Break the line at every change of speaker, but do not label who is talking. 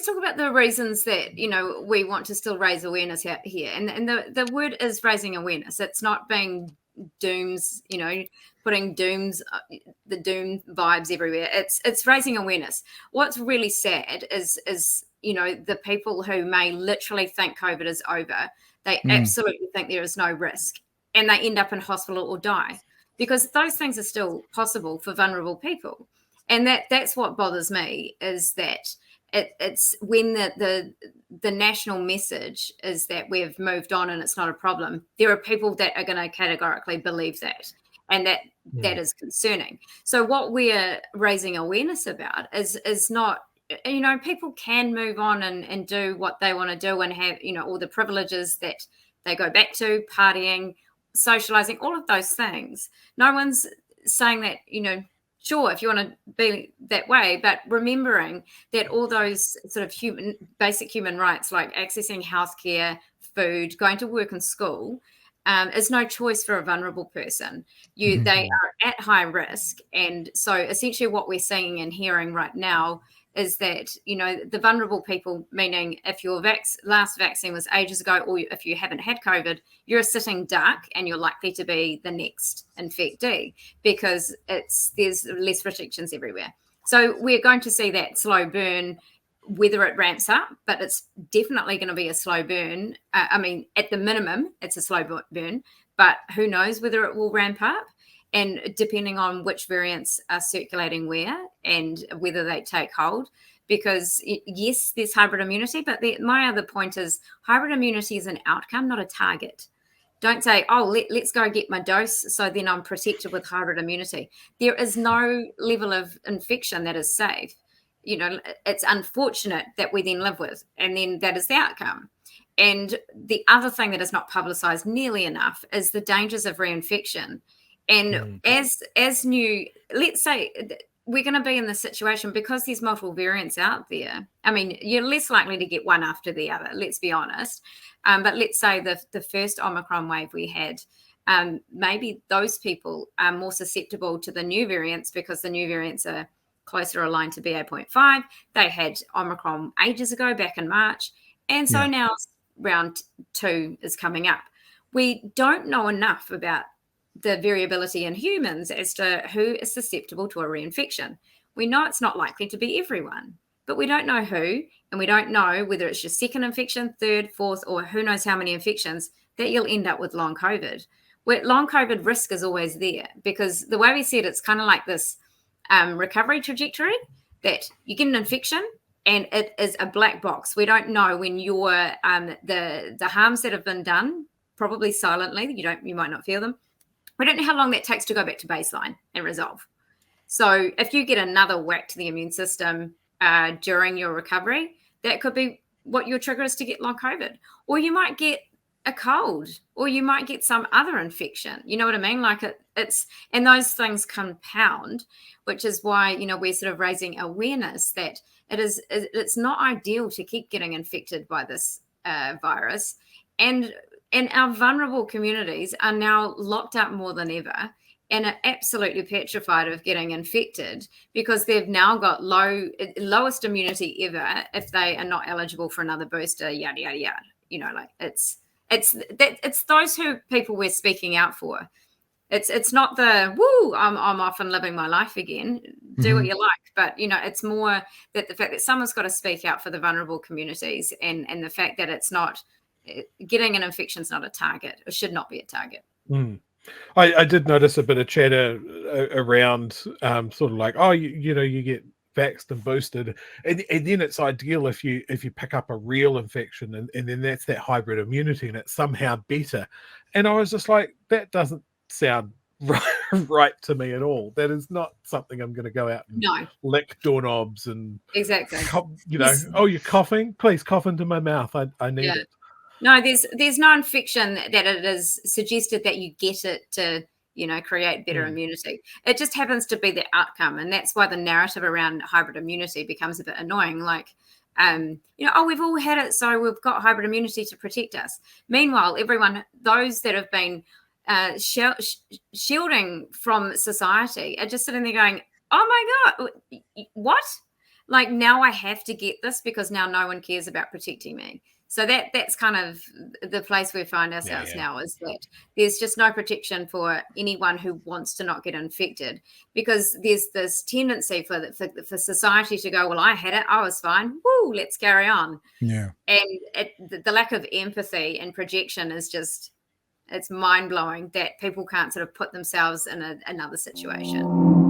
let's talk about the reasons that, we want to still raise awareness out here. And the word is raising awareness. It's not being dooms, putting the doom vibes everywhere. It's raising awareness. What's really sad is the people who may literally think COVID is over. They absolutely think there is no risk, and they end up in hospital or die, because those things are still possible for vulnerable people. And that's what bothers me, is that it's when the national message is that we've moved on and it's not a problem. There are people that are going to categorically believe that, and that is concerning. So what we're raising awareness about is not, people can move on and do what they want to do and have, all the privileges that they go back to, partying, socializing, all of those things. No one's saying that, sure, if you want to be that way, but remembering that all those sort of basic human rights, like accessing healthcare, food, going to work and school, is no choice for a vulnerable person. They are at high risk. And so essentially what we're seeing and hearing right now is that, the vulnerable people, meaning if your last vaccine was ages ago, or if you haven't had COVID, you're a sitting duck and you're likely to be the next infectee, because there's less protections everywhere. So we're going to see that slow burn, whether it ramps up, but it's definitely going to be a slow burn. At the minimum, it's a slow burn, but who knows whether it will ramp up. And depending on which variants are circulating where and whether they take hold, because yes, there's hybrid immunity, but my other point is hybrid immunity is an outcome, not a target. Don't say, let's go get my dose, so then I'm protected with hybrid immunity. There is no level of infection that is safe. It's unfortunate that we then live with, and then that is the outcome. And the other thing that is not publicized nearly enough is the dangers of reinfection. And as new, let's say we're going to be in this situation because there's multiple variants out there. You're less likely to get one after the other, let's be honest. But let's say the first Omicron wave we had, maybe those people are more susceptible to the new variants because the new variants are closer aligned to BA.5. They had Omicron ages ago, back in March. And so now round 2 is coming up. We don't know enough about the variability in humans as to who is susceptible to a reinfection. We know it's not likely to be everyone, but we don't know who, and we don't know whether it's your second infection, third, fourth, or who knows how many infections that you'll end up with long COVID. Where long COVID risk is always there, because the way we see it, it's kind of like this recovery trajectory, that you get an infection and it is a black box. We don't know when you're the harms that have been done, probably silently, you might not feel them. We don't know how long that takes to go back to baseline and resolve. So if you get another whack to the immune system during your recovery, that could be what your trigger is to get long COVID. Or you might get a cold, or you might get some other infection. You know what I mean? Like and those things compound, which is why, we're sort of raising awareness that it's not ideal to keep getting infected by this virus. And our vulnerable communities are now locked up more than ever and are absolutely petrified of getting infected, because they've now got lowest immunity ever if they are not eligible for another booster, yada, yada, yada. It's those people we're speaking out for. It's not the, woo, I'm off and living my life again. Do what you like. But, it's more that the fact that someone's got to speak out for the vulnerable communities, and the fact that it's not, getting an infection is not a target, or should not be a target.
I did notice a bit of chatter around sort of like, you get vaxxed and boosted, and then it's ideal if you pick up a real infection, and then that's that hybrid immunity, and it's somehow better. And I was just like, that doesn't sound right to me at all. That is not something I'm going to go out and lick doorknobs and
exactly.
You're coughing? Please cough into my mouth. I need it.
No, there's no infection that it is suggested that you get it to, create better immunity. It just happens to be the outcome. And that's why the narrative around hybrid immunity becomes a bit annoying. Like, we've all had it, so we've got hybrid immunity to protect us. Meanwhile, those that have been shielding from society are just sitting there going, oh my God, what? like, now I have to get this because now no one cares about protecting me. So that's kind of the place we find ourselves now, is that there's just no protection for anyone who wants to not get infected, because there's this tendency for society to go, well, I had it, I was fine, woo, let's carry on.
Yeah.
And the lack of empathy and projection is just, it's mind-blowing that people can't sort of put themselves in another situation.